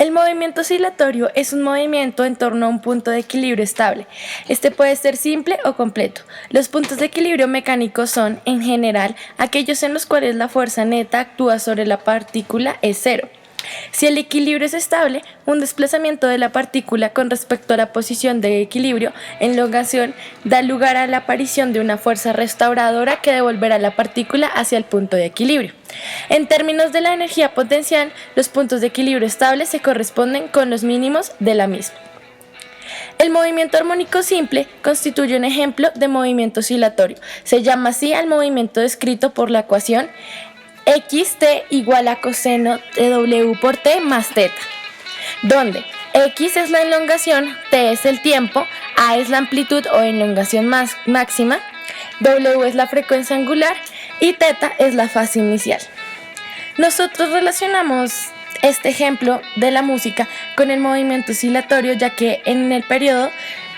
El movimiento oscilatorio es un movimiento en torno a un punto de equilibrio estable. Este puede ser simple o completo. Los puntos de equilibrio mecánico son, en general, aquellos en los cuales la fuerza neta actúa sobre la partícula es cero. Si el equilibrio es estable, un desplazamiento de la partícula con respecto a la posición de equilibrio en elongación da lugar a la aparición de una fuerza restauradora que devolverá la partícula hacia el punto de equilibrio. En términos de la energía potencial, los puntos de equilibrio estables se corresponden con los mínimos de la misma. El movimiento armónico simple constituye un ejemplo de movimiento oscilatorio. Se llama así al movimiento descrito por la ecuación xt igual a coseno de w por t más θ, donde x es la elongación, t es el tiempo, a es la amplitud o elongación máxima, w es la frecuencia angular y θ es la fase inicial. Nosotros relacionamos este ejemplo de la música con el movimiento oscilatorio, ya que en el periodo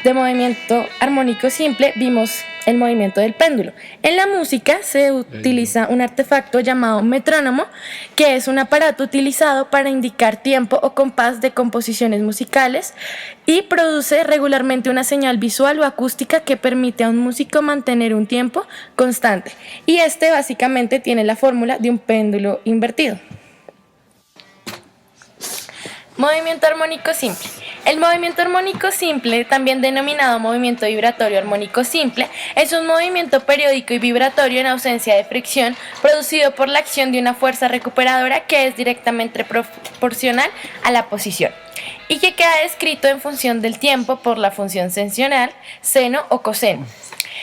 de movimiento armónico simple vimos el movimiento del péndulo. En la música se utiliza un artefacto llamado metrónomo, que es un aparato utilizado para indicar tiempo o compás de composiciones musicales y produce regularmente una señal visual o acústica que permite a un músico mantener un tiempo constante. Y este básicamente tiene la fórmula de un péndulo invertido. Movimiento armónico simple. El movimiento armónico simple, también denominado movimiento vibratorio armónico simple, es un movimiento periódico y vibratorio en ausencia de fricción, producido por la acción de una fuerza recuperadora que es directamente proporcional a la posición y que queda descrito en función del tiempo por la función tensional, seno o coseno.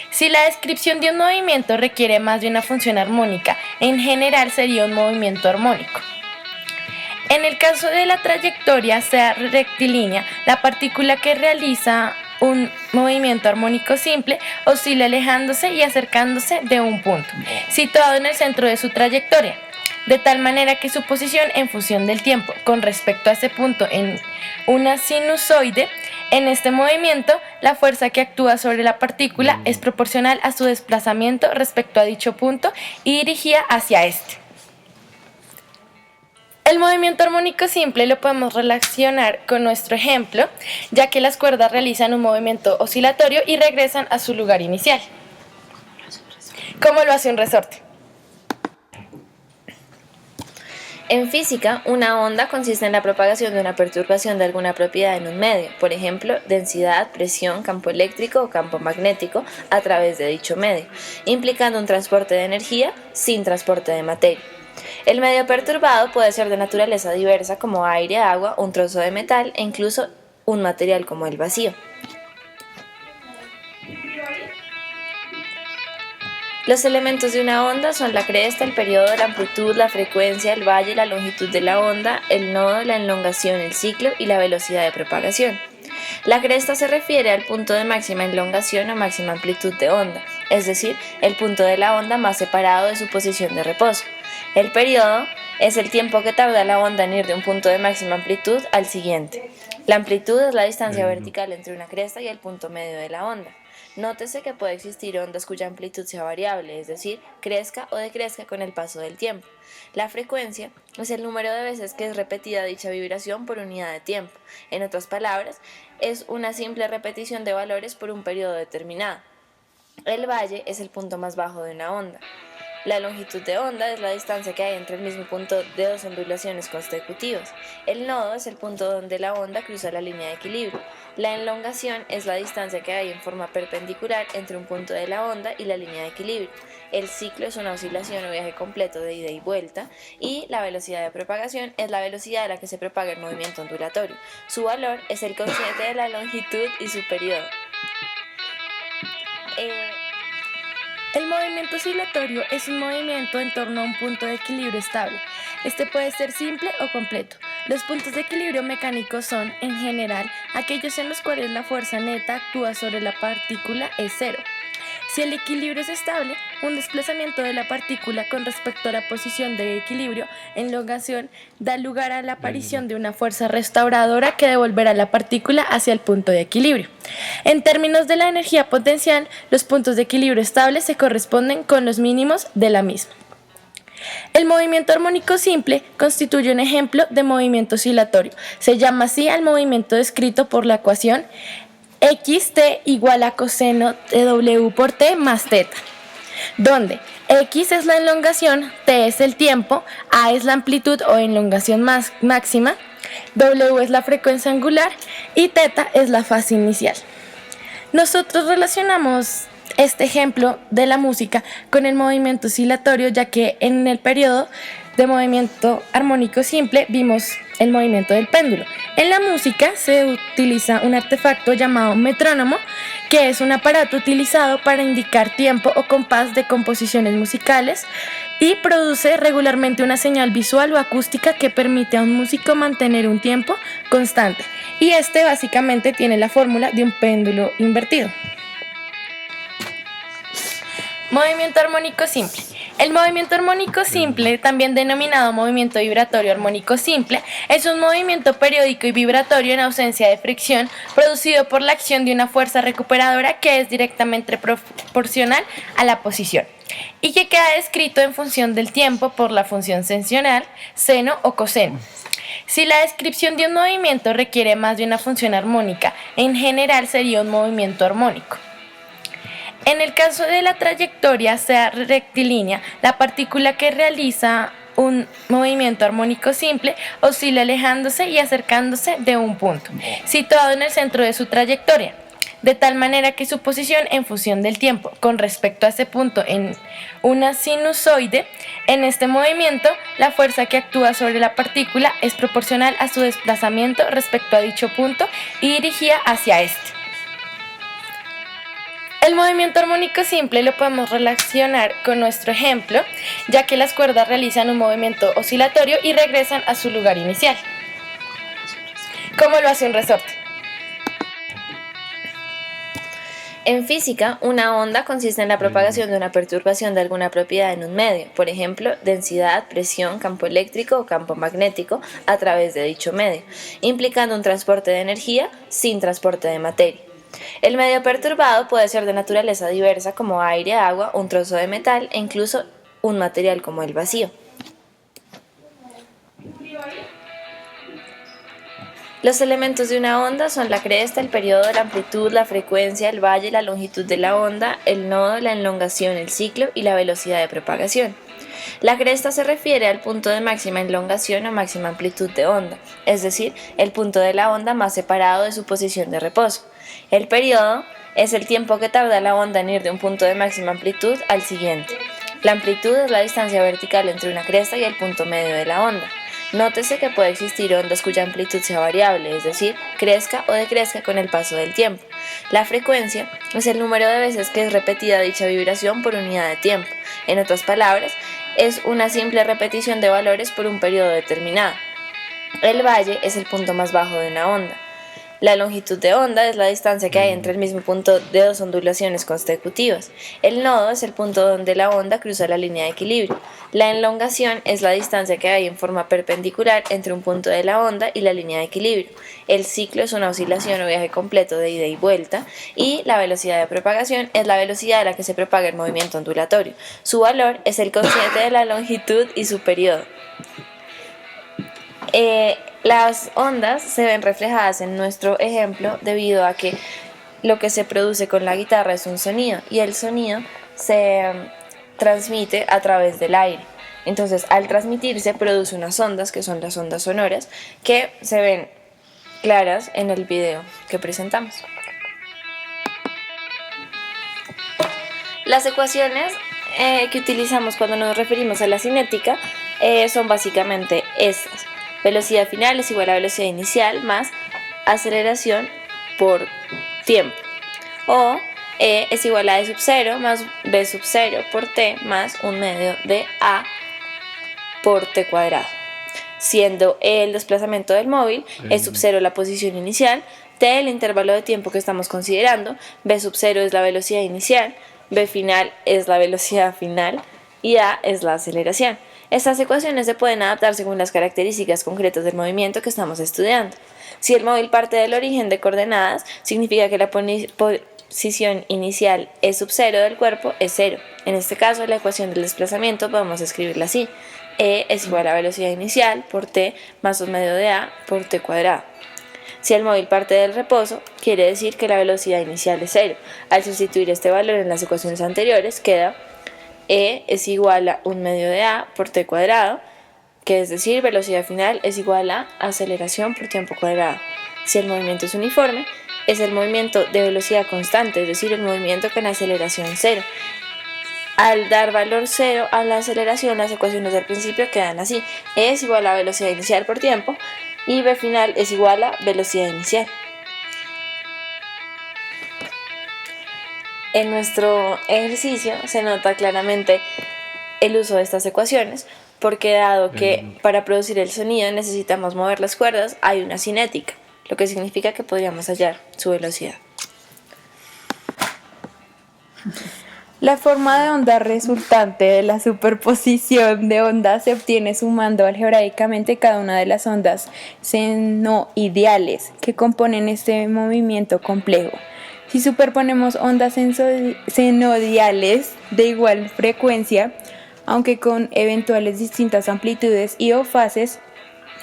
Si la descripción de un movimiento requiere más de una función armónica, en general sería un movimiento armónico. En el caso de la trayectoria sea rectilínea, la partícula que realiza un movimiento armónico simple oscila alejándose y acercándose de un punto, situado en el centro de su trayectoria, de tal manera que su posición en función del tiempo con respecto a ese punto en una sinusoide. En este movimiento, la fuerza que actúa sobre la partícula es proporcional a su desplazamiento respecto a dicho punto y dirigida hacia este. El movimiento armónico simple lo podemos relacionar con nuestro ejemplo, ya que las cuerdas realizan un movimiento oscilatorio y regresan a su lugar inicial. ¿Cómo lo hace un resorte? En física, una onda consiste en la propagación de una perturbación de alguna propiedad en un medio, por ejemplo, densidad, presión, campo eléctrico o campo magnético, a través de dicho medio, implicando un transporte de energía sin transporte de materia. El medio perturbado puede ser de naturaleza diversa como aire, agua, un trozo de metal e incluso un material como el vacío. Los elementos de una onda son la cresta, el periodo, la amplitud, la frecuencia, el valle, la longitud de la onda, el nodo, la elongación, el ciclo y la velocidad de propagación. La cresta se refiere al punto de máxima elongación o máxima amplitud de onda, es decir, el punto de la onda más separado de su posición de reposo. El periodo es el tiempo que tarda la onda en ir de un punto de máxima amplitud al siguiente. La amplitud es la distancia vertical entre una cresta y el punto medio de la onda. Nótese que puede existir ondas cuya amplitud sea variable, es decir, crezca o decrezca con el paso del tiempo. La frecuencia es el número de veces que es repetida dicha vibración por unidad de tiempo. En otras palabras, es una simple repetición de valores por un periodo determinado. El valle es el punto más bajo de una onda. La longitud de onda es la distancia que hay entre el mismo punto de dos ondulaciones consecutivas. El nodo es el punto donde la onda cruza la línea de equilibrio. La elongación es la distancia que hay en forma perpendicular entre un punto de la onda y la línea de equilibrio. El ciclo es una oscilación o viaje completo de ida y vuelta. Y la velocidad de propagación es la velocidad a la que se propaga el movimiento ondulatorio. Su valor es el cociente de la longitud y su periodo. El movimiento oscilatorio es un movimiento en torno a un punto de equilibrio estable. Este puede ser simple o completo. Los puntos de equilibrio mecánicos son, en general, aquellos en los cuales la fuerza neta actúa sobre la partícula es cero. Si el equilibrio es estable, un desplazamiento de la partícula con respecto a la posición de equilibrio en elongación da lugar a la aparición de una fuerza restauradora que devolverá la partícula hacia el punto de equilibrio. En términos de la energía potencial, los puntos de equilibrio estables se corresponden con los mínimos de la misma. El movimiento armónico simple constituye un ejemplo de movimiento oscilatorio. Se llama así al movimiento descrito por la ecuación xt igual a coseno de w por t más teta, donde x es la elongación, t es el tiempo, a es la amplitud o elongación máxima, w es la frecuencia angular y teta es la fase inicial. Nosotros relacionamos este ejemplo de la música con el movimiento oscilatorio, ya que en el periodo de movimiento armónico simple vimos el movimiento del péndulo. En la música se utiliza un artefacto llamado metrónomo, que es un aparato utilizado para indicar tiempo o compás de composiciones musicales y produce regularmente una señal visual o acústica que permite a un músico mantener un tiempo constante. Y este básicamente tiene la fórmula de un péndulo invertido. Movimiento armónico simple. El movimiento armónico simple, también denominado movimiento vibratorio armónico simple, es un movimiento periódico y vibratorio en ausencia de fricción, producido por la acción de una fuerza recuperadora que es directamente proporcional a la posición y que queda descrito en función del tiempo por la función tensional, seno o coseno. Si la descripción de un movimiento requiere más de una función armónica, en general sería un movimiento armónico. En el caso de la trayectoria sea rectilínea, la partícula que realiza un movimiento armónico simple oscila alejándose y acercándose de un punto, situado en el centro de su trayectoria, de tal manera que su posición en función del tiempo con respecto a ese punto en una sinusoide. En este movimiento, la fuerza que actúa sobre la partícula es proporcional a su desplazamiento respecto a dicho punto y dirigida hacia este. El movimiento armónico simple lo podemos relacionar con nuestro ejemplo, ya que las cuerdas realizan un movimiento oscilatorio y regresan a su lugar inicial, como lo hace un resorte. En física, una onda consiste en la propagación de una perturbación de alguna propiedad en un medio, por ejemplo, densidad, presión, campo eléctrico o campo magnético, a través de dicho medio, implicando un transporte de energía sin transporte de materia. El medio perturbado puede ser de naturaleza diversa como aire, agua, un trozo de metal e incluso un material como el vacío. Los elementos de una onda son la cresta, el periodo, la amplitud, la frecuencia, el valle, la longitud de la onda, el nodo, la elongación, el ciclo y la velocidad de propagación. La cresta se refiere al punto de máxima elongación o máxima amplitud de onda, es decir, el punto de la onda más separado de su posición de reposo. El periodo es el tiempo que tarda la onda en ir de un punto de máxima amplitud al siguiente. La amplitud es la distancia vertical entre una cresta y el punto medio de la onda. Nótese que puede existir ondas cuya amplitud sea variable, es decir, crezca o decrezca con el paso del tiempo. La frecuencia es el número de veces que es repetida dicha vibración por unidad de tiempo. En otras palabras, es una simple repetición de valores por un periodo determinado. El valle es el punto más bajo de una onda. La longitud de onda es la distancia que hay entre el mismo punto de dos ondulaciones consecutivas. El nodo es el punto donde la onda cruza la línea de equilibrio. La elongación es la distancia que hay en forma perpendicular entre un punto de la onda y la línea de equilibrio. El ciclo es una oscilación o viaje completo de ida y vuelta. Y la velocidad de propagación es la velocidad a la que se propaga el movimiento ondulatorio. Su valor es el cociente de la longitud y su periodo. Las ondas se ven reflejadas en nuestro ejemplo debido a que lo que se produce con la guitarra es un sonido y el sonido se transmite a través del aire. Entonces, al transmitirse produce unas ondas que son las ondas sonoras que se ven claras en el video que presentamos. Las ecuaciones que utilizamos cuando nos referimos a la cinética son básicamente estas. Velocidad final es igual a velocidad inicial más aceleración por tiempo. O E es igual a E sub 0 más B sub 0 por T más un medio de A por T cuadrado. Siendo E el desplazamiento del móvil, E sub 0 la posición inicial, T el intervalo de tiempo que estamos considerando, B sub 0 es la velocidad inicial, B final es la velocidad final y A es la aceleración. Estas ecuaciones se pueden adaptar según las características concretas del movimiento que estamos estudiando. Si el móvil parte del origen de coordenadas, significa que la posición inicial E sub 0 del cuerpo es 0. En este caso, la ecuación del desplazamiento podemos escribirla así. E es igual a velocidad inicial por t más 2 medio de a por t cuadrado. Si el móvil parte del reposo, quiere decir que la velocidad inicial es 0. Al sustituir este valor en las ecuaciones anteriores, queda E es igual a 1 medio de a por t cuadrado, que es decir, velocidad final es igual a aceleración por tiempo cuadrado. Si el movimiento es uniforme, es el movimiento de velocidad constante, es decir, el movimiento con aceleración 0. Al dar valor 0 a la aceleración, las ecuaciones del principio quedan así. E es igual a velocidad inicial por tiempo y v final es igual a velocidad inicial. En nuestro ejercicio se nota claramente el uso de estas ecuaciones, porque dado que para producir el sonido necesitamos mover las cuerdas, hay una cinética, lo que significa que podríamos hallar su velocidad. La forma de onda resultante de la superposición de ondas se obtiene sumando algebraicamente cada una de las ondas senoideales que componen este movimiento complejo. Si superponemos ondas senoidales de igual frecuencia, aunque con eventuales distintas amplitudes y o fases,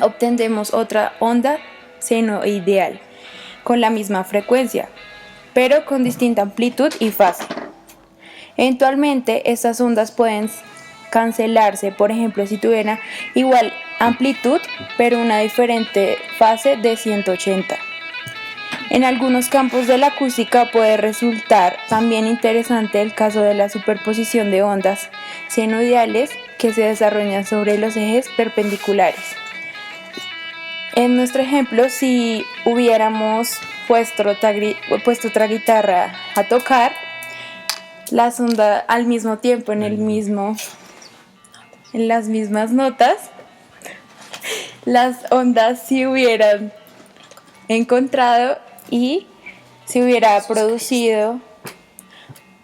obtendremos otra onda senoideal con la misma frecuencia, pero con distinta amplitud y fase. Eventualmente, estas ondas pueden cancelarse, por ejemplo, si tuvieran igual amplitud, pero una diferente fase de 180. En algunos campos de la acústica puede resultar también interesante el caso de la superposición de ondas senoidales que se desarrollan sobre los ejes perpendiculares. En nuestro ejemplo, si hubiéramos puesto otra guitarra a tocar, las ondas al mismo tiempo en las mismas notas, las ondas se hubieran encontrado y se hubiera producido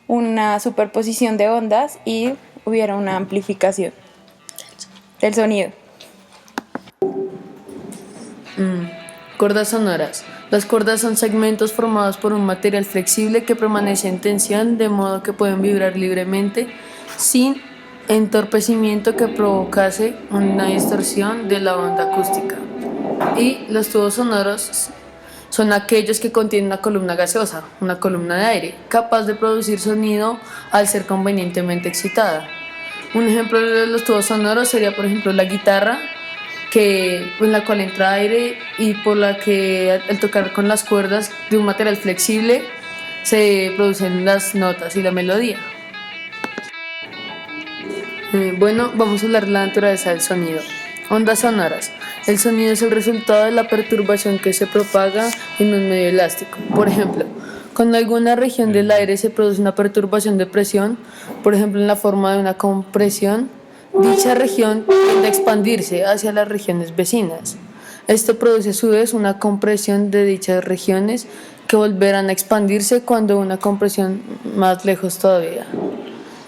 una superposición de ondas y hubiera una amplificación del sonido. Cuerdas sonoras. Las cuerdas son segmentos formados por un material flexible que permanece en tensión de modo que pueden vibrar libremente sin entorpecimiento que provocase una distorsión de la onda acústica. Y los tubos sonoros son aquellos que contienen una columna gaseosa, una columna de aire, capaz de producir sonido al ser convenientemente excitada. Un ejemplo de los tubos sonoros sería, por ejemplo, la guitarra, en la cual entra aire y por la que al tocar con las cuerdas de un material flexible se producen las notas y la melodía. Vamos a hablar de la naturaleza del sonido. Ondas sonoras. El sonido es el resultado de la perturbación que se propaga en un medio elástico. Por ejemplo, cuando en alguna región del aire se produce una perturbación de presión, por ejemplo en la forma de una compresión, dicha región tiende a expandirse hacia las regiones vecinas. Esto produce a su vez una compresión de dichas regiones que volverán a expandirse cuando una compresión más lejos todavía.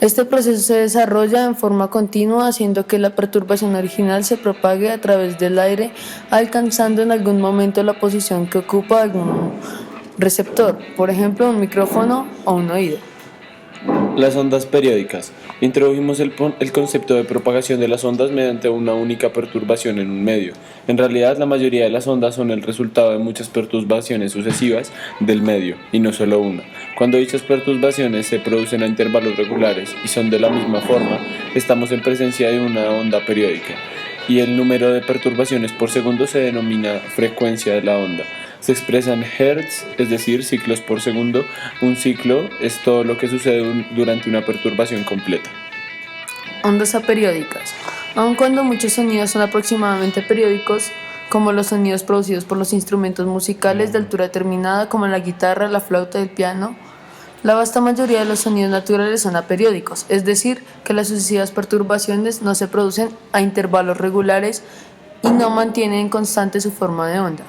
Este proceso se desarrolla en forma continua, haciendo que la perturbación original se propague a través del aire, alcanzando en algún momento la posición que ocupa algún receptor, por ejemplo un micrófono o un oído. Las ondas periódicas. Introdujimos el concepto de propagación de las ondas mediante una única perturbación en un medio. En realidad, la mayoría de las ondas son el resultado de muchas perturbaciones sucesivas del medio, y no solo una. Cuando dichas perturbaciones se producen a intervalos regulares y son de la misma forma, estamos en presencia de una onda periódica, y el número de perturbaciones por segundo se denomina frecuencia de la onda. Se expresa en hertz, es decir, ciclos por segundo. Un ciclo es todo lo que sucede durante una perturbación completa. Ondas aperiódicas. Aun cuando muchos sonidos son aproximadamente periódicos, como los sonidos producidos por los instrumentos musicales de altura determinada, como la guitarra, la flauta y el piano, la vasta mayoría de los sonidos naturales son aperiódicos, es decir, que las sucesivas perturbaciones no se producen a intervalos regulares y no mantienen constante su forma de onda.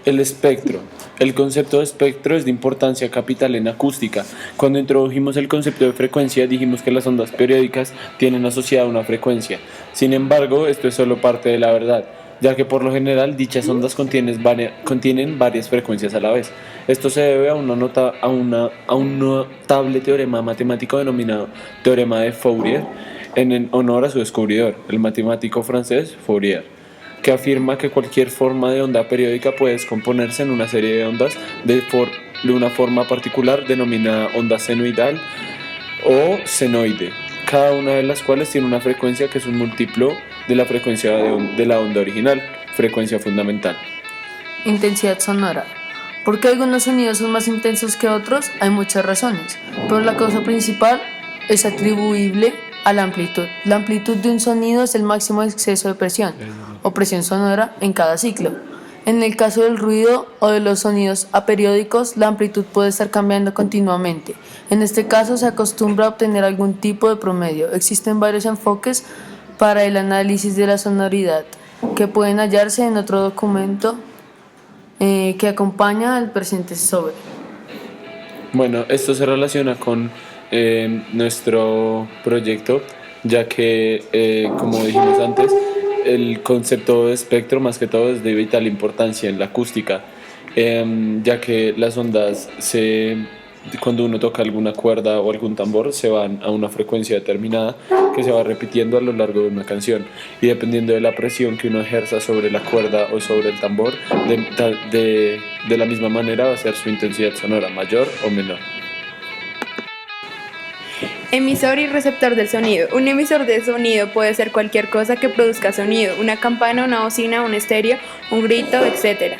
El espectro. El concepto de espectro es de importancia capital en acústica. Cuando introdujimos el concepto de frecuencia, dijimos que las ondas periódicas tienen asociada una frecuencia. Sin embargo, esto es solo parte de la verdad, ya que por lo general dichas ondas contienen varias frecuencias a la vez. Esto se debe a un notable teorema matemático denominado Teorema de Fourier, en honor a su descubridor, el matemático francés Fourier, que afirma que cualquier forma de onda periódica puede descomponerse en una serie de ondas de una forma particular denominada onda senoidal o senoide, cada una de las cuales tiene una frecuencia que es un múltiplo de la frecuencia de la onda original, frecuencia fundamental. Intensidad sonora. ¿Por qué algunos sonidos son más intensos que otros? Hay muchas razones, pero la causa principal es atribuible a la amplitud. La amplitud de un sonido es el máximo exceso de presión o presión sonora en cada ciclo. En el caso del ruido o de los sonidos aperiódicos, la amplitud puede estar cambiando continuamente. En este caso se acostumbra a obtener algún tipo de promedio. Existen varios enfoques para el análisis de la sonoridad que pueden hallarse en otro documento que acompaña al presente sobre. Bueno, esto se relaciona con nuestro proyecto, ya que, como dijimos antes, el concepto de espectro más que todo es de vital importancia en la acústica, ya que las ondas cuando uno toca alguna cuerda o algún tambor se van a una frecuencia determinada que se va repitiendo a lo largo de una canción, y dependiendo de la presión que uno ejerza sobre la cuerda o sobre el tambor, de la misma manera va a ser su intensidad sonora, mayor o menor. Emisor y receptor del sonido. Un emisor de sonido puede ser cualquier cosa que produzca sonido, una campana, una bocina, un estéreo, un grito, etc.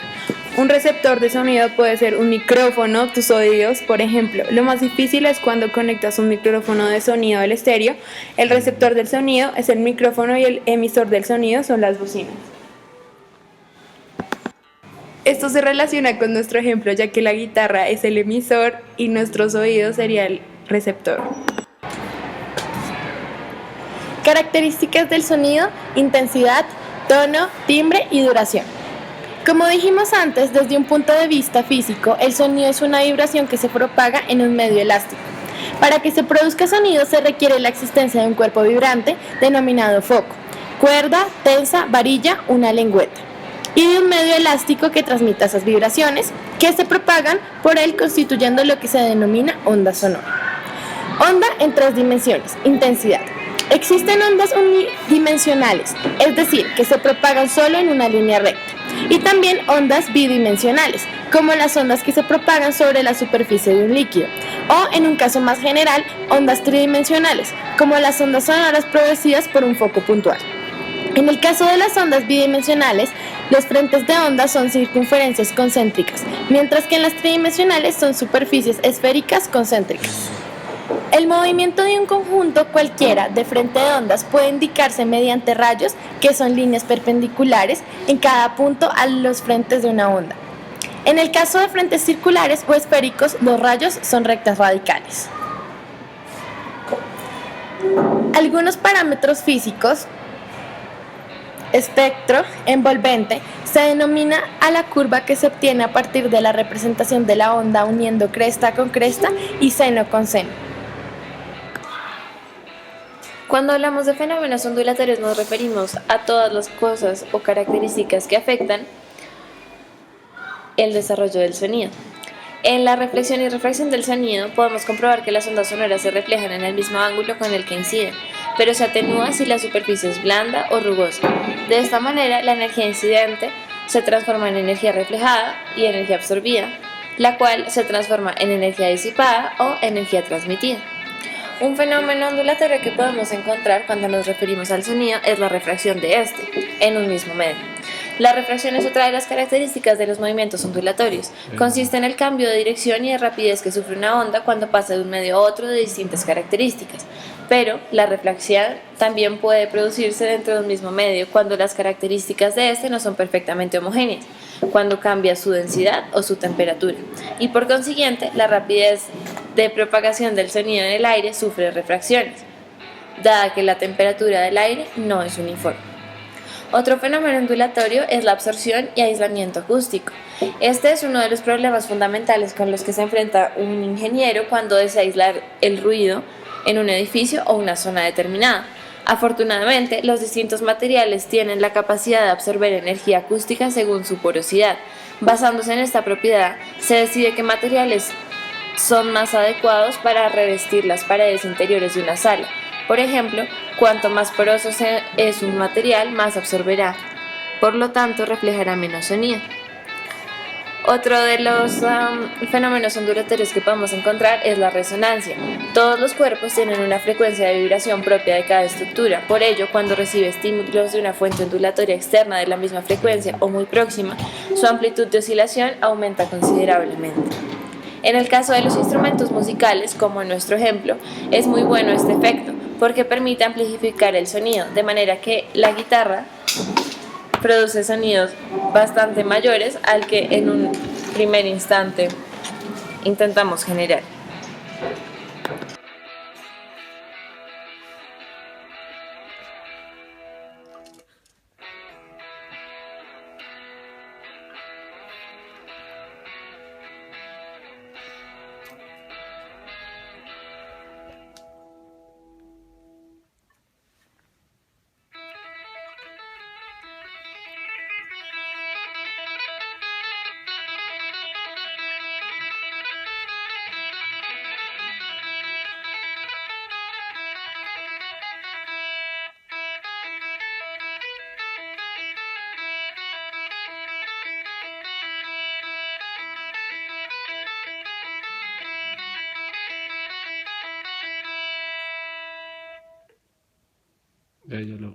Un receptor de sonido puede ser un micrófono, tus oídos, por ejemplo. Lo más difícil es cuando conectas un micrófono de sonido al estéreo. El receptor del sonido es el micrófono y el emisor del sonido son las bocinas. Esto se relaciona con nuestro ejemplo, ya que la guitarra es el emisor y nuestros oídos sería el receptor. Características del sonido: intensidad, tono, timbre y duración. Como dijimos antes, desde un punto de vista físico, el sonido es una vibración que se propaga en un medio elástico. Para que se produzca sonido se requiere la existencia de un cuerpo vibrante denominado foco, cuerda, tensa, varilla, una lengüeta, y de un medio elástico que transmita esas vibraciones, que se propagan por él, constituyendo lo que se denomina onda sonora. Onda en 3 dimensiones: intensidad. Existen ondas unidimensionales, es decir, que se propagan solo en una línea recta, y también ondas bidimensionales, como las ondas que se propagan sobre la superficie de un líquido, o en un caso más general, ondas tridimensionales, como las ondas sonoras producidas por un foco puntual. En el caso de las ondas bidimensionales, los frentes de onda son circunferencias concéntricas, mientras que en las tridimensionales son superficies esféricas concéntricas. El movimiento de un conjunto cualquiera de frente de ondas puede indicarse mediante rayos, que son líneas perpendiculares en cada punto a los frentes de una onda. En el caso de frentes circulares o esféricos, los rayos son rectas radicales. Algunos parámetros físicos: espectro envolvente se denomina a la curva que se obtiene a partir de la representación de la onda uniendo cresta con cresta y seno con seno. Cuando hablamos de fenómenos ondulatorios nos referimos a todas las cosas o características que afectan el desarrollo del sonido. En la reflexión y refracción del sonido podemos comprobar que las ondas sonoras se reflejan en el mismo ángulo con el que inciden, pero se atenúa si la superficie es blanda o rugosa. De esta manera, la energía incidente se transforma en energía reflejada y energía absorbida, la cual se transforma en energía disipada o energía transmitida. Un fenómeno ondulatorio que podemos encontrar cuando nos referimos al sonido es la refracción de este en un mismo medio. La refracción es otra de las características de los movimientos ondulatorios. Consiste en el cambio de dirección y de rapidez que sufre una onda cuando pasa de un medio a otro de distintas características. Pero la reflexión también puede producirse dentro de un mismo medio cuando las características de este no son perfectamente homogéneas, cuando cambia su densidad o su temperatura, y por consiguiente la rapidez de propagación del sonido en el aire sufre refracciones, dada que la temperatura del aire no es uniforme. Otro fenómeno ondulatorio es la absorción y aislamiento acústico. Este es uno de los problemas fundamentales con los que se enfrenta un ingeniero cuando desea aislar el ruido en un edificio o una zona determinada. Afortunadamente, los distintos materiales tienen la capacidad de absorber energía acústica según su porosidad. Basándose en esta propiedad, se decide qué materiales son más adecuados para revestir las paredes interiores de una sala. Por ejemplo, cuanto más poroso es un material, más absorberá, por lo tanto reflejará menos sonido. Otro de los fenómenos ondulatorios que podemos encontrar es la resonancia. Todos los cuerpos tienen una frecuencia de vibración propia de cada estructura. Por ello, cuando recibe estímulos de una fuente ondulatoria externa de la misma frecuencia o muy próxima, su amplitud de oscilación aumenta considerablemente. En el caso de los instrumentos musicales, como en nuestro ejemplo, es muy bueno este efecto porque permite amplificar el sonido, de manera que la guitarra produce sonidos bastante mayores al que en un primer instante intentamos generar. Ya lo